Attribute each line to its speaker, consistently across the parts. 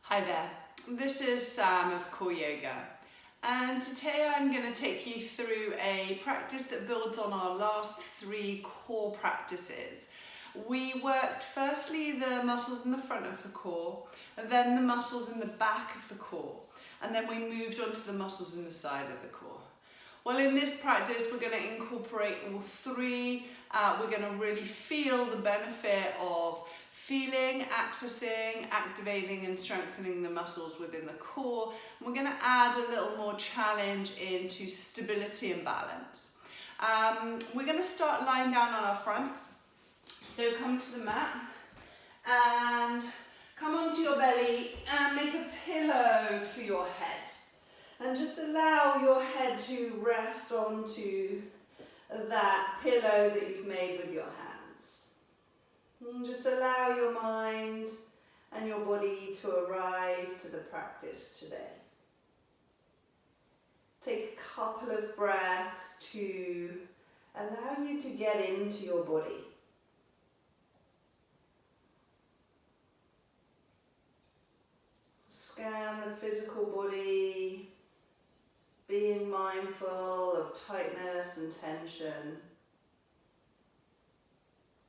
Speaker 1: Hi there, this is Sam of Core Yoga, and today I'm going to take you through a practice that builds on our last three core practices. We worked firstly the muscles in the front of the core, then the muscles in the back of the core, and then we moved on to the muscles in the side of the core. Well, in this practice we're going to incorporate all three. We're going to really feel the benefit of feeling, accessing, activating and strengthening the muscles within the core. We're going to add a little more challenge into stability and balance. We're going to start lying down on our fronts. So come to the mat and come onto your belly and make a pillow for your head. And just allow your head to rest onto that pillow that you've made with your hands. And just allow your mind and your body to arrive to the practice today. Take a couple of breaths to allow you to get into your body. Scan the physical body, being mindful of tightness and tension,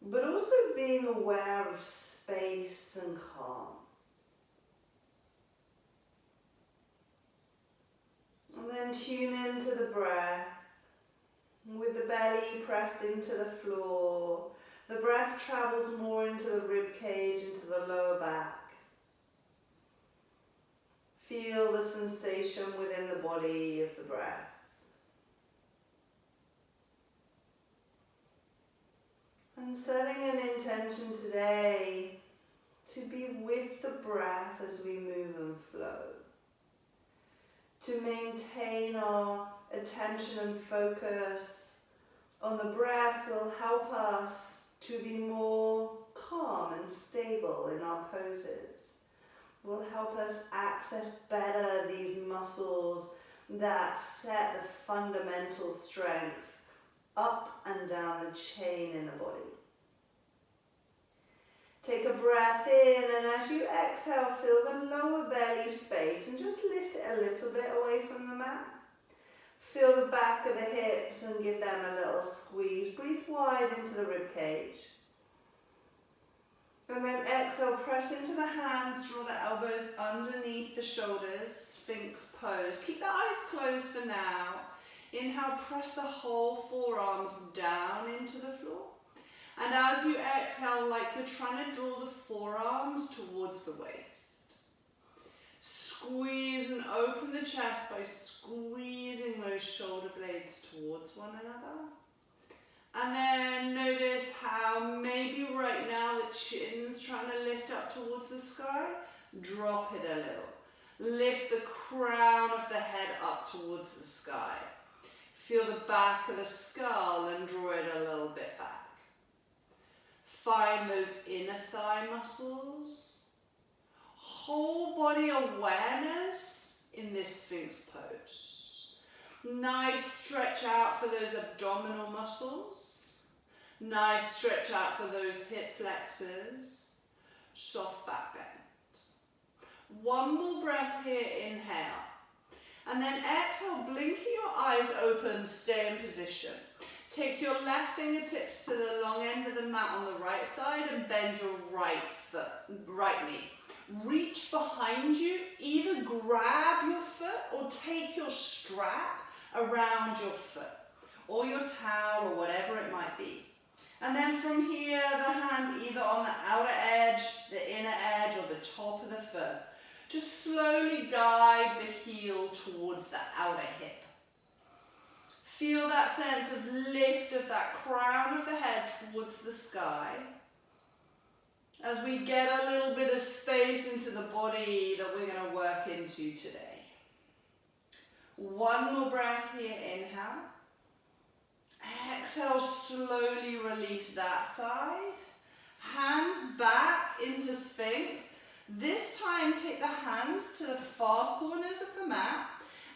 Speaker 1: but also being aware of space and calm. And then tune into the breath, with the belly pressed into the floor. The breath travels more into the rib cage, into the lower back. Feel the sensation within the body of the breath. And setting an intention today to be with the breath as we move and flow. To maintain our attention and focus on the breath will help us to be more calm and stable in our poses. Will help us access better these muscles that set the fundamental strength up and down the chain in the body. Take a breath in, and as you exhale, feel the lower belly space and just lift it a little bit away from the mat. Feel the back of the hips and give them a little squeeze. Breathe wide into the rib cage. And then exhale, press into the hands, draw the elbows underneath the shoulders, Sphinx pose. Keep the eyes closed for now. Inhale, press the whole forearms down into the floor. And as you exhale, like you're trying to draw the forearms towards the waist. Squeeze and open the chest by squeezing those shoulder blades towards one another. And then notice how maybe right now the chin's trying to lift up towards the sky. Drop it a little. Lift the crown of the head up towards the sky. Feel the back of the skull and draw it a little bit back. Find those inner thigh muscles. Whole body awareness in this Sphinx pose. Nice stretch out for those abdominal muscles. Nice stretch out for those hip flexors. Soft back bend. One more breath here, inhale. And then exhale, blinking your eyes open, stay in position. Take your left fingertips to the long end of the mat on the right side and bend your right knee. Reach behind you, either grab your foot or take your strap around your foot or your towel or whatever it might be. And then from here, the hand either on the outer edge, the inner edge or the top of the foot. Just slowly guide the heel towards the outer hip. Feel that sense of lift of that crown of the head towards the sky. As we get a little bit of space into the body that we're going to work into today. One more breath here, inhale. Exhale, slowly release that side. Hands back into Sphinx. This time take the hands to the far corners of the mat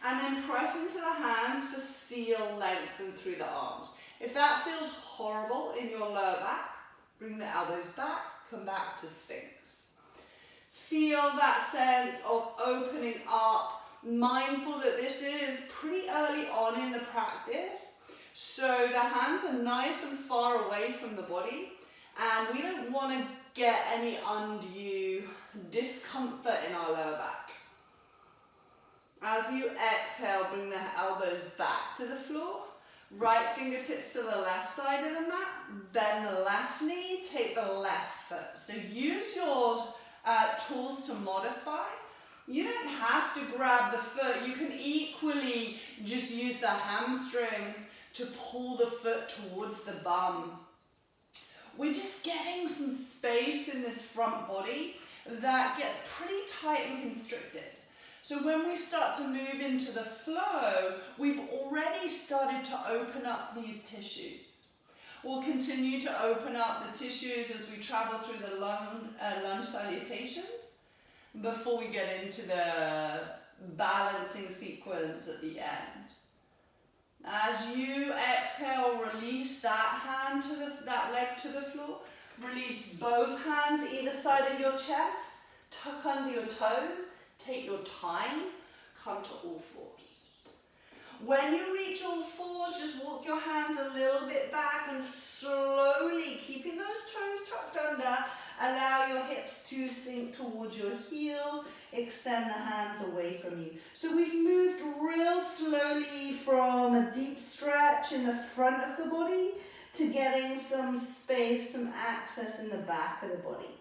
Speaker 1: and then press into the hands for seal lengthen through the arms. If that feels horrible in your lower back, bring the elbows back, come back to Sphinx. Feel that sense of opening up, mindful that this is pretty early on in the practice. So the hands are nice and far away from the body, and we don't want to get any undue discomfort in our lower back. As you exhale, bring the elbows back to the floor. Right fingertips to the left side of the mat. Bend the left knee, take the left foot. So use your tools to modify. You don't have to grab the foot. You can equally just use the hamstrings to pull the foot towards the bum. We're just getting some space in this front body that gets pretty tight and constricted. So when we start to move into the flow, we've already started to open up these tissues. We'll continue to open up the tissues as we travel through the lunge salutations before we get into the balancing sequence at the end. As you exhale, release that leg to the floor. Release both hands either side of your chest. Tuck under your toes. Take your time. Come to all fours. When you reach all fours, just walk your hands a little bit back and slowly, keeping those toes tucked under, allow your hips to sink towards your heels. Extend the hands away from you. So we've moved real slowly from a deep stretch in the front of the body to getting some space, some access in the back of the body.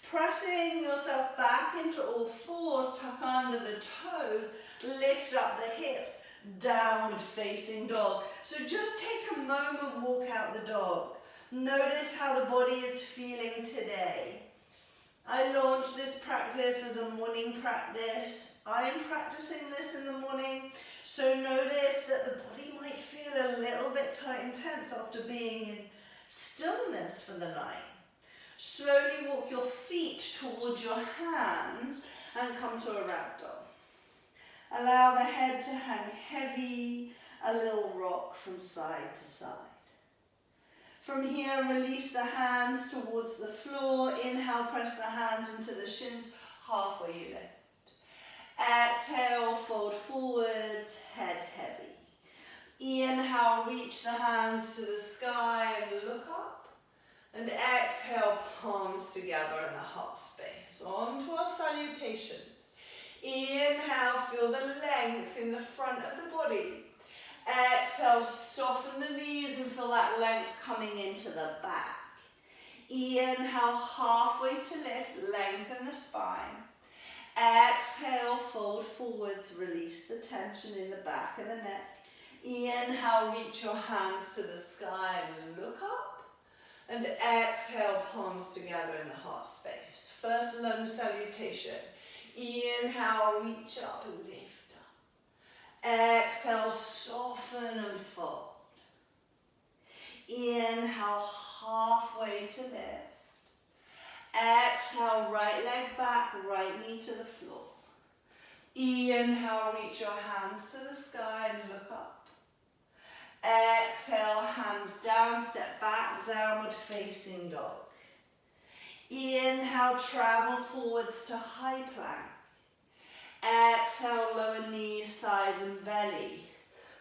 Speaker 1: Pressing yourself back into all fours, tuck under the toes, lift up the hips, downward facing dog. So just take a moment, walk out the dog. Notice how the body is feeling today. I launched this practice as a morning practice. I'm practicing this in the morning, so notice that the body might feel a little bit tight and tense after being in stillness for the night. Slowly walk your feet towards your hands and come to a ragdoll. Allow the head to hang heavy, a little rock from side to side. From here, release the hands towards the floor. Inhale, press the hands into the shins, halfway you lift. Exhale, fold forwards, head heavy. Inhale, reach the hands to the sky and look up. And exhale, palms together in the heart space. On to our salutations. Inhale, feel the length in the front of the body. Exhale, soften the knees and feel that length coming into the back. Inhale, halfway to lift, lengthen the spine. Exhale, fold forwards, release the tension in the back of the neck. Inhale, reach your hands to the sky and look up. And exhale, palms together in the heart space. First lunge salutation. Inhale, reach up and lift up. Exhale, soften and fold. Inhale, halfway to lift. Exhale, right leg back, right knee to the floor. Inhale, reach your hands to the sky and look up. Exhale, hands down, step back, downward facing dog. Inhale, travel forwards to high plank. Exhale, lower knees, thighs and belly.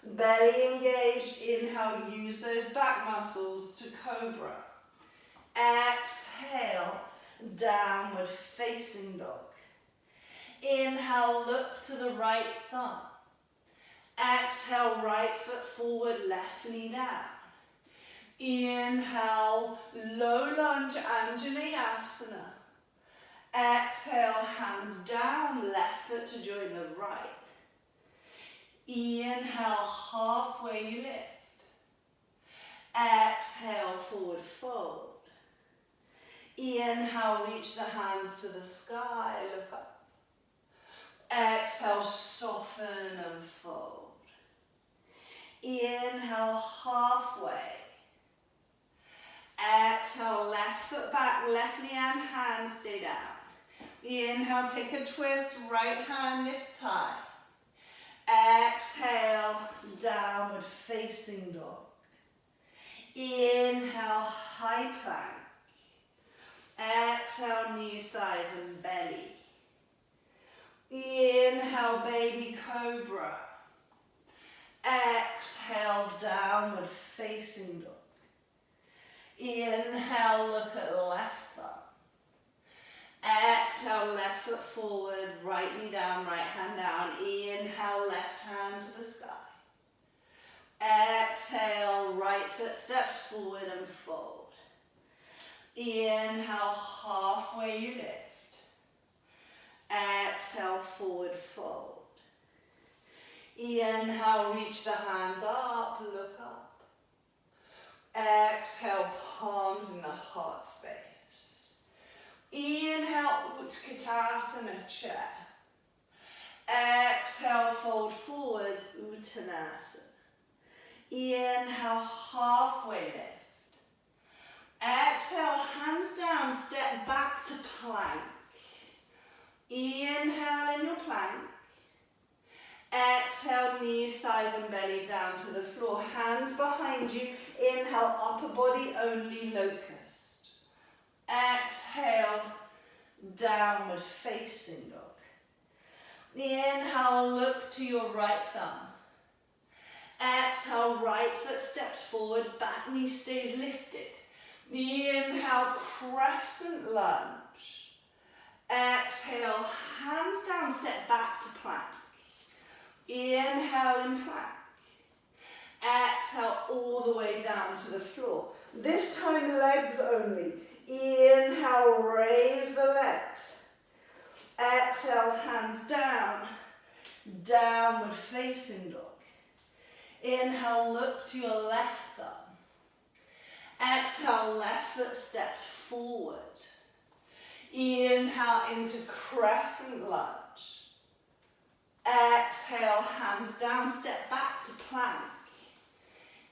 Speaker 1: Belly engaged. Inhale, use those back muscles to cobra. Exhale, downward facing dog. Inhale, look to the right thumb. Exhale, right foot forward, left knee down. Inhale, low lunge, Anjaneyasana. Exhale, hands down, left foot to join the right. Inhale, halfway you lift. Exhale, forward fold. Inhale, reach the hands to the sky, look up. Exhale, soften and fold. Inhale, halfway. Exhale, left foot back, left knee and hand stay down. Inhale, take a twist, right hand lifts high. Exhale, downward facing dog. Inhale, high plank. Exhale, knees, thighs and belly. Inhale, baby cobra. Exhale, downward facing dog. Inhale, look at left thumb. Exhale, left foot forward, right knee down, right hand down. Inhale, left hand to the sky. Exhale, right foot steps forward and fold. Inhale, halfway you lift. Exhale, forward fold. Inhale, reach the hands up, look up. Exhale, palms in the heart space. Inhale, Utkatasana, chair. Exhale, fold forwards, Uttanasana. Inhale, halfway lift. Exhale, hands down, step back to plank. Inhale in your plank. Exhale, knees, thighs and belly down to the floor. Hands behind you. Inhale, upper body only, locust. Exhale, downward facing dog. Inhale, look to your right thumb. Exhale, right foot steps forward, back knee stays lifted. Inhale, crescent lunge. Exhale, hands down, step back to plank. Inhale in plank. Exhale all the way down to the floor. This time legs only. Inhale, raise the legs. Exhale, hands down. Downward facing dog. Inhale, look to your left thumb. Exhale, left foot steps forward. Inhale into crescent lunge. Exhale, hands down, step back to plank.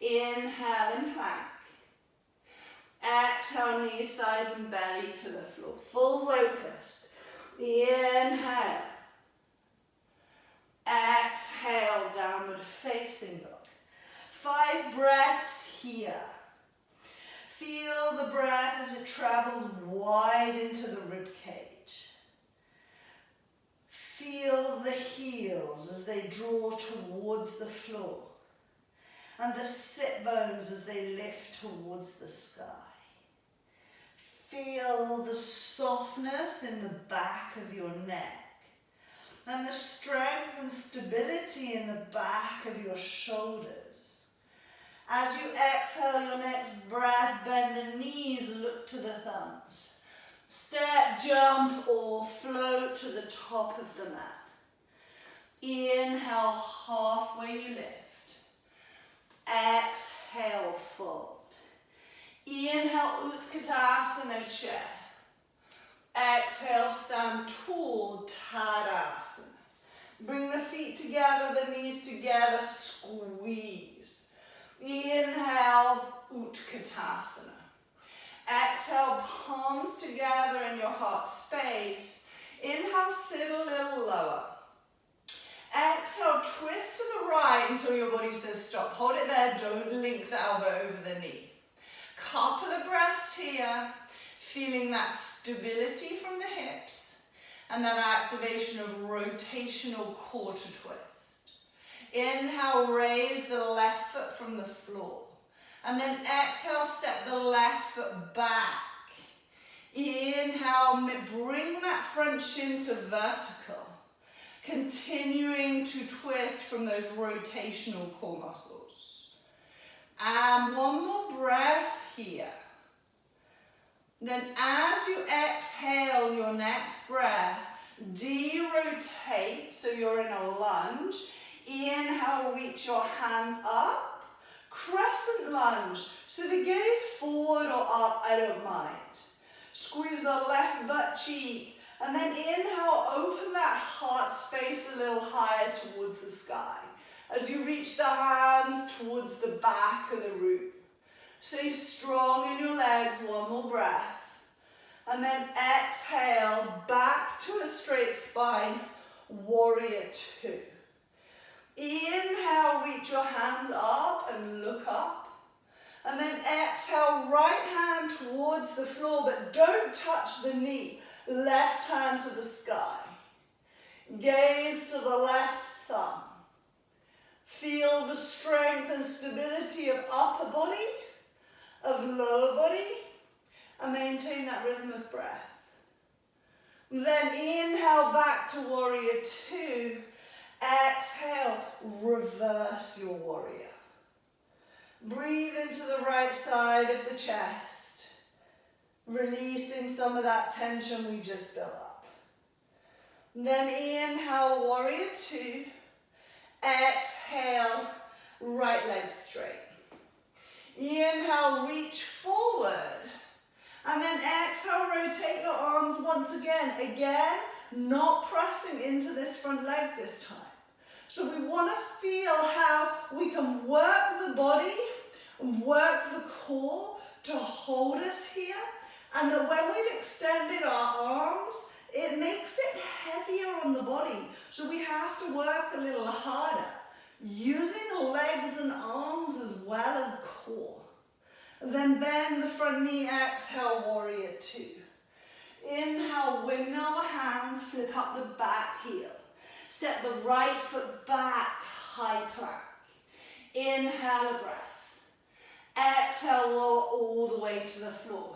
Speaker 1: Inhale in plank. Exhale, knees, thighs and belly to the floor. Full locust. Inhale. Exhale, downward facing dog. 5 breaths here. Feel the breath as it travels wide into the rib cage. Feel the heels as they draw towards the floor, and the sit bones as they lift towards the sky. Feel the softness in the back of your neck, and the strength and stability in the back of your shoulders. As you exhale your next breath, bend the knees, look to the thumbs. Step, jump, or float to the top of the mat. Inhale, halfway you lift. Exhale, fold. Inhale, Utkatasana, chair. Exhale, stand tall, Tadasana. Bring the feet together, the knees together, squeeze. Inhale, Utkatasana. Exhale, palms together in your heart space. Inhale, sit a little lower. Exhale, twist to the right until your body says stop. Hold it there, don't link the elbow over the knee. Couple of breaths here, feeling that stability from the hips and that activation of rotational quarter twist. Inhale, raise the left foot from the floor. And then exhale, step the left foot back. Inhale, bring that front shin to vertical. Continuing to twist from those rotational core muscles. And one more breath here. Then as you exhale your next breath, de-rotate, so you're in a lunge. Inhale, reach your hands up. Crescent lunge, so the gaze forward or up, I don't mind. Squeeze the left butt cheek, and then inhale, open that heart space a little higher towards the sky. As you reach the hands towards the back of the root. Stay strong in your legs, one more breath. And then exhale, back to a straight spine, warrior 2. Inhale, reach your hands up and look up. And then exhale, right hand towards the floor, but don't touch the knee. Left hand to the sky. Gaze to the left thumb. Feel the strength and stability of upper body, of lower body, and maintain that rhythm of breath. Then inhale back to warrior two. Exhale, reverse your warrior. Breathe into the right side of the chest, releasing some of that tension we just built up. Then inhale, warrior two. Exhale, right leg straight. Inhale, reach forward. And then exhale, rotate your arms once again. Again, not pressing into this front leg this time. So we want to feel how we can work the body and work the core to hold us here. And that when we've extended our arms, it makes it heavier on the body. So we have to work a little harder, using legs and arms as well as core. Then bend the front knee, exhale, warrior two. Inhale, windmill the hands, flip up the back heel. Step the right foot back, high plank. Inhale a breath. Exhale, lower all the way to the floor.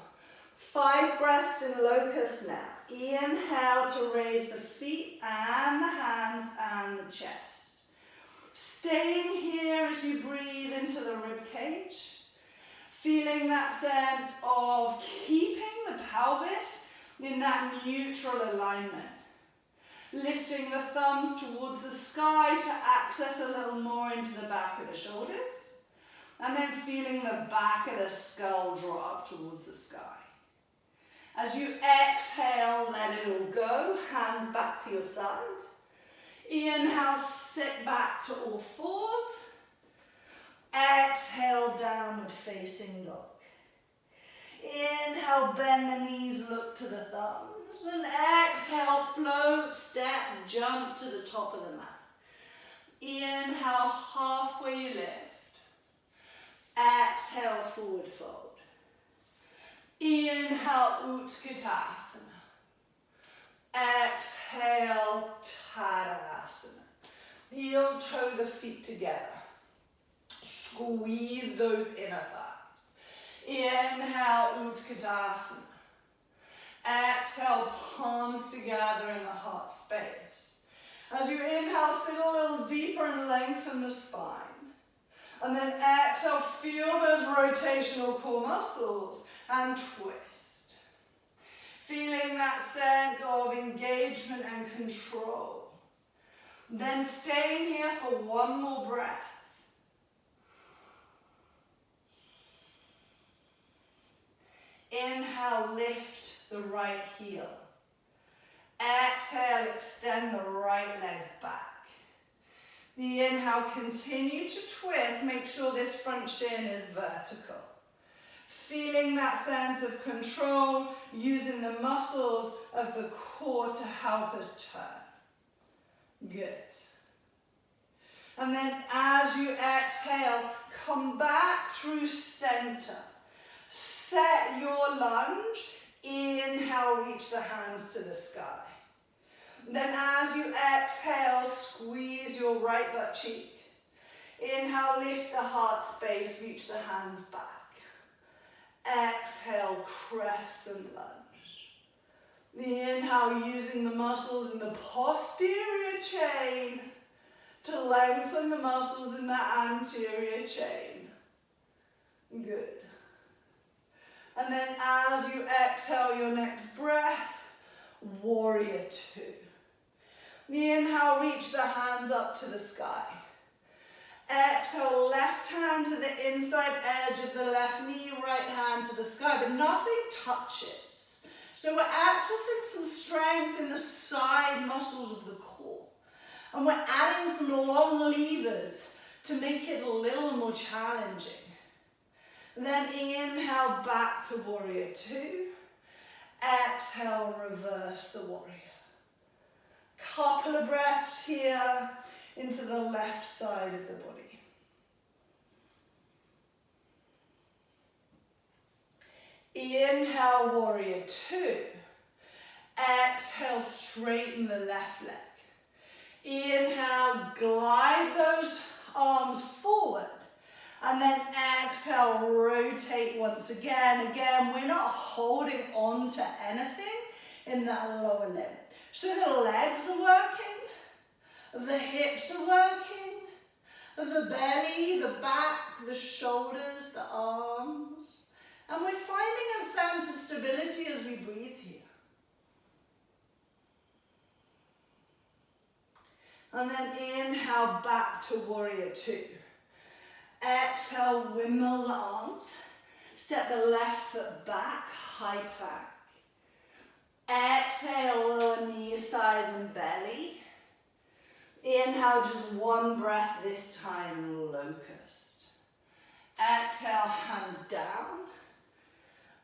Speaker 1: 5 breaths in locust now. Inhale to raise the feet and the hands and the chest. Staying here as you breathe into the rib cage. Feeling that sense of keeping the pelvis in that neutral alignment. Lifting the thumbs towards the sky to access a little more into the back of the shoulders. And then feeling the back of the skull drop towards the sky. As you exhale, let it all go. Hands back to your side. Inhale, sit back to all fours. Exhale, downward facing dog. Inhale, bend the knees, look to the thumbs. And exhale, float, step, jump to the top of the mat. Inhale, halfway you lift. Exhale, forward fold. Inhale, Utkatasana. Exhale, Tadasana. Heel toe the feet together. Squeeze those inner thighs. Inhale, Utkatasana. Exhale, palms together in the heart space. As you inhale, sit a little deeper and lengthen the spine. And then exhale, feel those rotational core muscles and twist. Feeling that sense of engagement and control. Then staying here for one more breath. Inhale, lift the right heel. Exhale, extend the right leg back. The inhale, continue to twist. Make sure this front shin is vertical. Feeling that sense of control, using the muscles of the core to help us turn. Good. And then as you exhale, come back through center. Set your lunge. Inhale, reach the hands to the sky. Then as you exhale, squeeze your right butt cheek. Inhale, lift the heart space, reach the hands back. Exhale, crescent lunge. The inhale, using the muscles in the posterior chain to lengthen the muscles in the anterior chain. Good. And then as you exhale your next breath, warrior two. The inhale, reach the hands up to the sky. Exhale, left hand to the inside edge of the left knee, right hand to the sky, but nothing touches. So we're accessing some strength in the side muscles of the core. And we're adding some long levers to make it a little more challenging. Then inhale, back to warrior two. Exhale, reverse the warrior. Couple of breaths here into the left side of the body. Inhale, warrior two. Exhale, straighten the left leg. Inhale, glide those arms forward. And then exhale, rotate once again. Again, we're not holding on to anything in that lower limb. So the legs are working, the hips are working, the belly, the back, the shoulders, the arms. And we're finding a sense of stability as we breathe here. And then inhale back to warrior two. Exhale, windmill the arms. Step the left foot back, high plank. Exhale, lower knees, thighs and belly. Inhale, just one breath this time, locust. Exhale, hands down,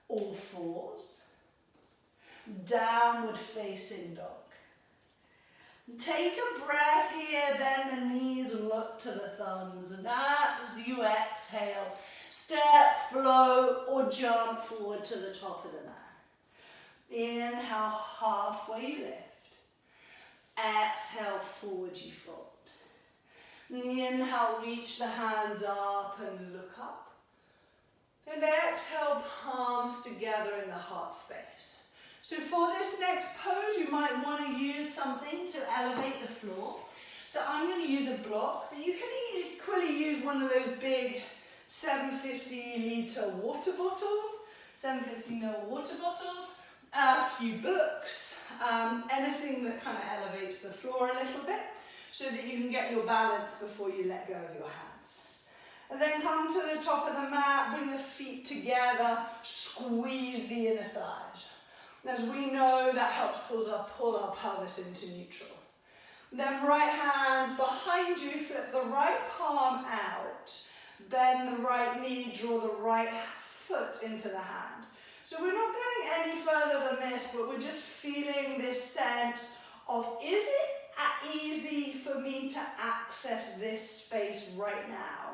Speaker 1: all fours. Downward facing dog. Take a breath here, then the knees look to the thumbs. And as you exhale, step, flow, or jump forward to the top of the mat. Inhale, halfway you lift. Exhale, forward you fold. Inhale, reach the hands up and look up. And exhale, palms together in the heart space. So for this next pose, you might want to use something to elevate the floor. So I'm going to use a block, but you can equally use one of those big 750 litre water bottles, 750 ml water bottles, a few books, anything that kind of elevates the floor a little bit so that you can get your balance before you let go of your hands. And then come to the top of the mat, bring the feet together, squeeze the inner thighs. As we know, that helps pull our pelvis into neutral. Then right hand behind you, flip the right palm out, bend the right knee, draw the right foot into the hand. So we're not going any further than this, but we're just feeling this sense of, is it easy for me to access this space right now?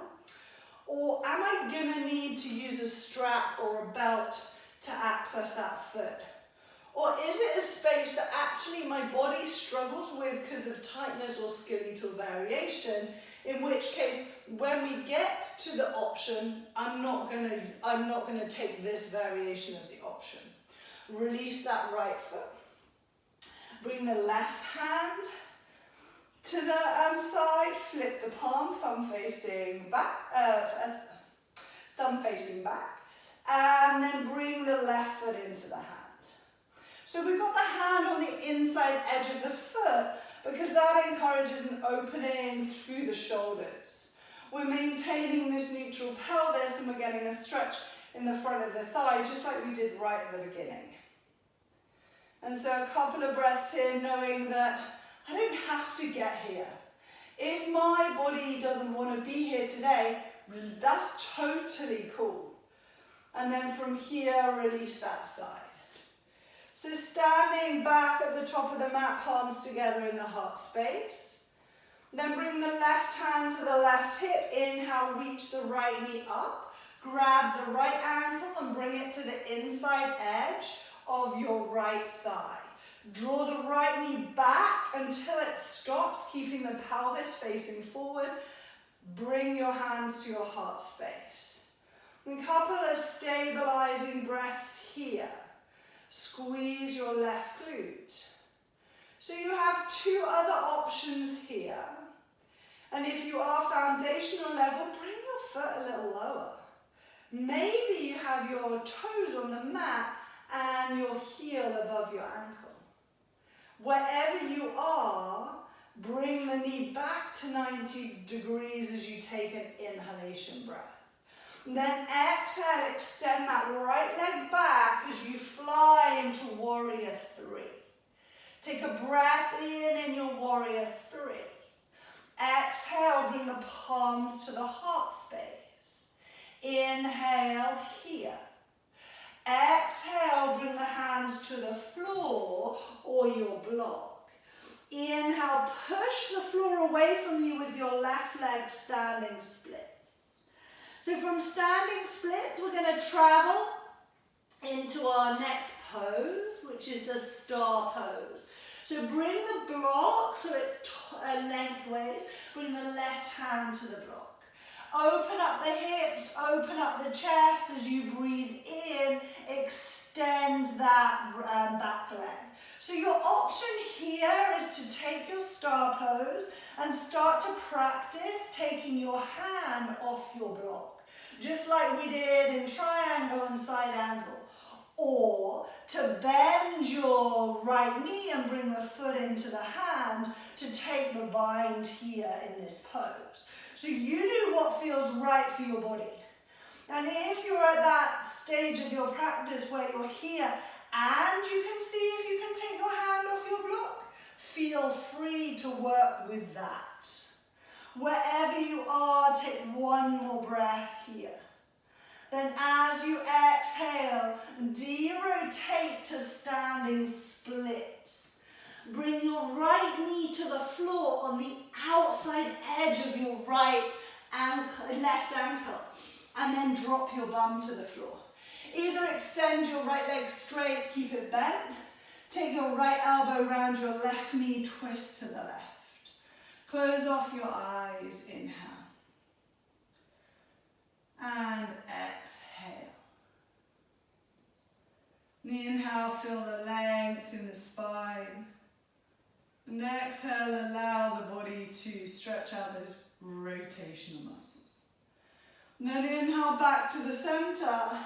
Speaker 1: Or am I gonna need to use a strap or a belt to access that foot? Or is it a space that actually my body struggles with because of tightness or skeletal variation, in which case, when we get to the option, I'm not gonna take this variation of the option. Release that right foot. Bring the left hand to the side, flip the palm, thumb facing back, and then bring the left foot into the hand. So we've got the hand on the inside edge of the foot because that encourages an opening through the shoulders. We're maintaining this neutral pelvis and we're getting a stretch in the front of the thigh, just like we did right at the beginning. And so a couple of breaths here, knowing that I don't have to get here. If my body doesn't want to be here today, that's totally cool. And then from here, release that side. So standing back at the top of the mat, palms together in the heart space. Then bring the left hand to the left hip. Inhale, reach the right knee up. Grab the right ankle and bring it to the inside edge of your right thigh. Draw the right knee back until it stops, keeping the pelvis facing forward. Bring your hands to your heart space. A couple of stabilizing breaths here. Squeeze your left glute. So you have two other options here. And if you are foundational level, bring your foot a little lower. Maybe you have your toes on the mat and your heel above your ankle. Wherever you are, bring the knee back to 90 degrees as you take an inhalation breath. And then exhale, extend that right leg back as you fly into warrior three. Take a breath in your warrior three. Exhale, bring the palms to the heart space. Inhale here. Exhale, bring the hands to the floor or your block. Inhale, push the floor away from you with your left leg standing splits. So from standing splits, we're going to travel into our next pose, which is a star pose.
Speaker 2: So bring the block, so it's lengthways, bring the left hand to the block. Open up the hips, open up the chest as you breathe in, extend that back leg. So your option here is to take your star pose and start to practice taking your hand off your block, just like we did in triangle and side angle. Or to bend your right knee and bring the foot into the hand to take the bind here in this pose. So you do what feels right for your body. And if you're at that stage of your practice where you're here and you can see if you can take your hand off your block, feel free to work with that. Wherever you are, take one more breath here. Then as you exhale, de-rotate to standing splits. Bring your right knee to the floor on the outside edge of your left ankle, and then drop your bum to the floor. Either extend your right leg straight, keep it bent. Take your right elbow around your left knee, twist to the left. Close off your eyes, inhale. And exhale. The inhale, feel the length in the spine. And exhale, allow the body to stretch out those rotational muscles. And then inhale back to the center.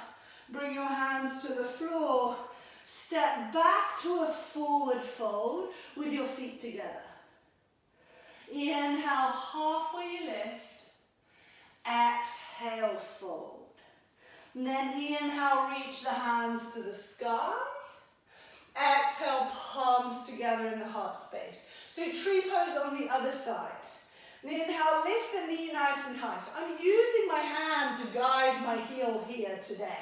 Speaker 2: Bring your hands to the floor. Step back to a forward fold with your feet together. Inhale, halfway lift. Exhale, fold. And then inhale, reach the hands to the sky. Exhale, palms together in the heart space. So tree pose on the other side. And inhale, lift the knee nice and high. So I'm using my hand to guide my heel here today.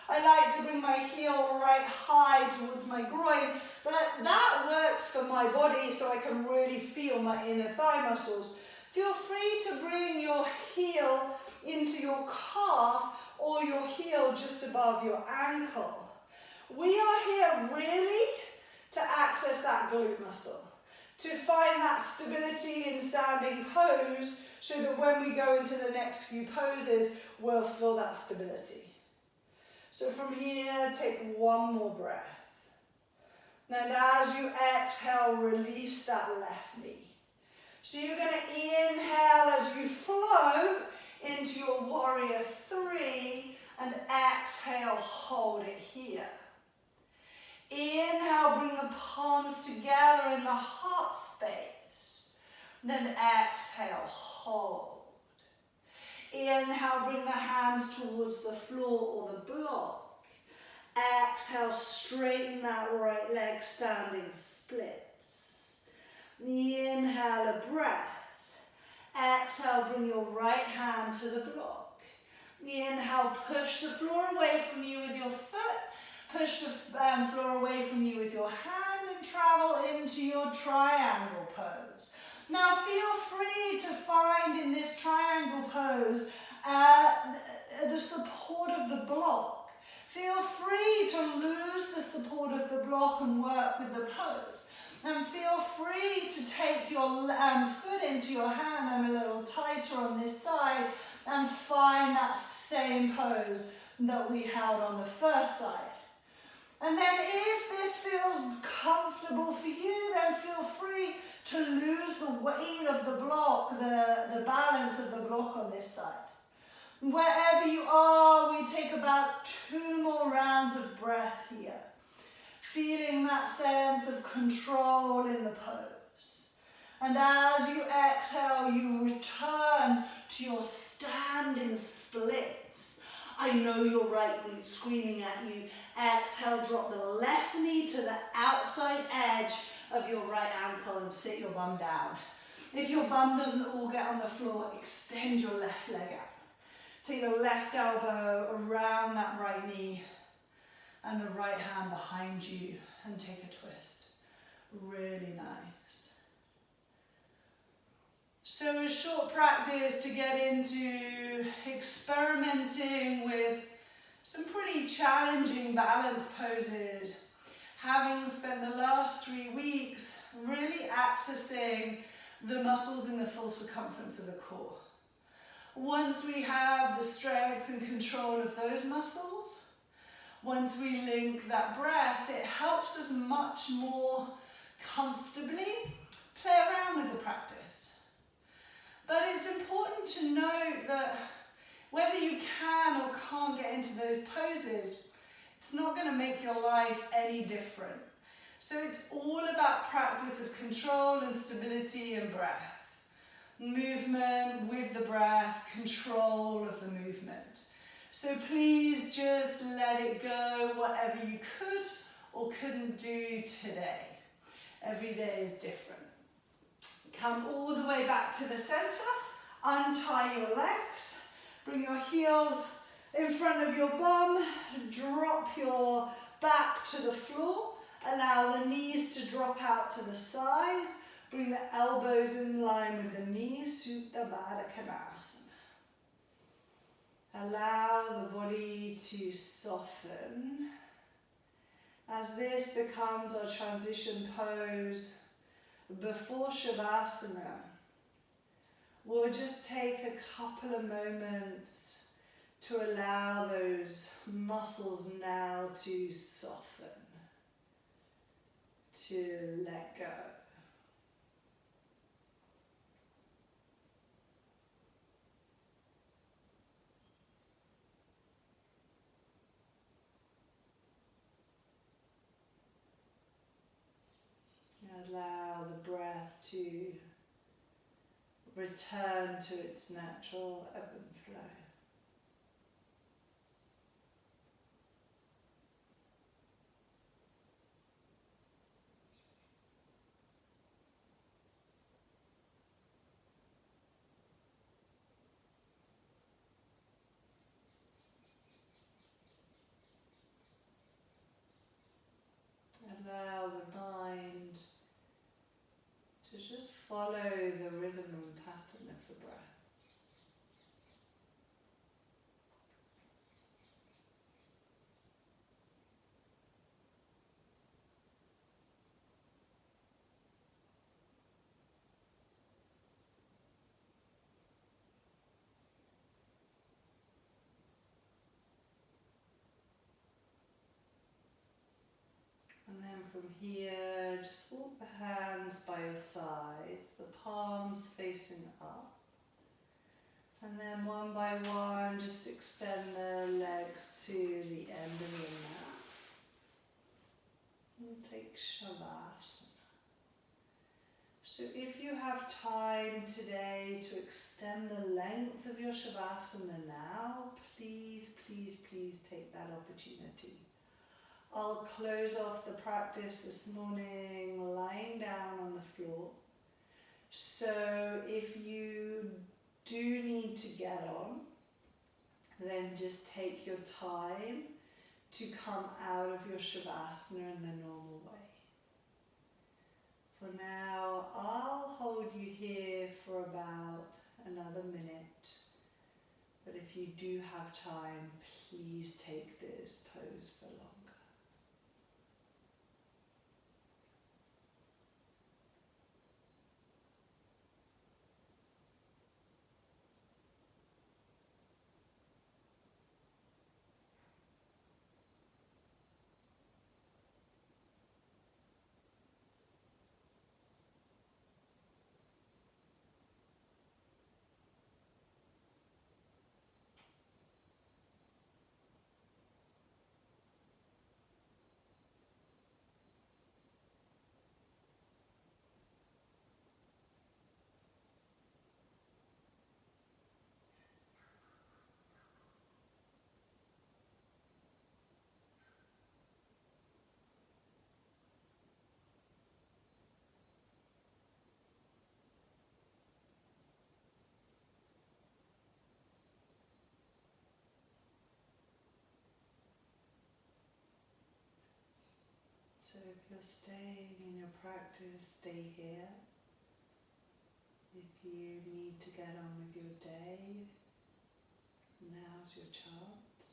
Speaker 2: I like to bring my heel right high towards my groin, but that works for my body so I can really feel my inner thigh muscles. Feel free to bring your heel into your calf or your heel just above your ankle. We are here really to access that glute muscle, to find that stability in standing pose so that when we go into the next few poses, we'll feel that stability. So from here, take one more breath. And as you exhale, release that left knee. So you're going to inhale as you float into your warrior three and exhale, hold it here. Inhale, bring the palms together in the heart space. Then exhale, hold. Inhale, bring the hands towards the floor or the block. Exhale, straighten that right leg, standing splits. Inhale, a breath. Exhale, bring your right hand to the block. Inhale, push the floor away from you with your foot. Push the floor away from you with your hand and travel into your triangle pose. Now feel free to find in this triangle pose the support of the block. Feel free to lose the support of the block and work with the pose. And feel free to take your foot into your hand. I'm a little tighter on this side and find that same pose that we held on the first side. And then if this feels comfortable for you, then feel free to lose the weight of the block, the balance of the block on this side. Wherever you are, we take about 2 more rounds of breath here. Feeling that sense of control in the pose. And as you exhale, you return to your standing splits. I know your right glute screaming at you. Exhale, drop the left knee to the outside edge of your right ankle and sit your bum down. If your bum doesn't all get on the floor, extend your left leg out. Take the left elbow around that right knee and the right hand behind you and take a twist. Really nice. So a short practice to get into experimenting with some pretty challenging balance poses. having spent the last 3 weeks really accessing the muscles in the full circumference of the core. Once we have the strength and control of those muscles, once we link that breath, it helps us much more comfortably play around with the practice. But it's important to note that whether you can or can't get into those poses, it's not going to make your life any different. So it's all about practice of control and stability and breath. Movement with the breath, control of the movement. So please just let it go, whatever you could or couldn't do today. Every day is different. Come all the way back to the center, untie your legs, bring your heels in front of your bum, drop your back to the floor, allow the knees to drop out to the side, bring the elbows in line with the knees, Supta Baddha Konasana. Allow the body to soften. As this becomes our transition pose before Shavasana, we'll just take a couple of moments to allow those muscles now to soften, to let go. Allow the breath to return to its natural ebb and flow. Allow the mind to just follow the rhythm and pattern of the breath. And then from here, just walk the hands by your sides, the palms facing up. And then one by one, just extend the legs to the end of your mat. And take Shavasana. So if you have time today to extend the length of your Shavasana now, please, please, please take that opportunity. I'll close off the practice this morning lying down on the floor. So if you do need to get on, then just take your time to come out of your Shavasana in the normal way. For now, I'll hold you here for about another minute. But if you do have time, please take this pose for longer. So if you're staying in your practice, stay here. If you need to get on with your day, now's your chance.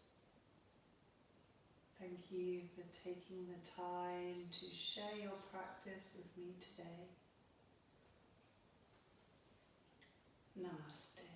Speaker 1: Thank you for taking the time to share your practice with me today. Namaste.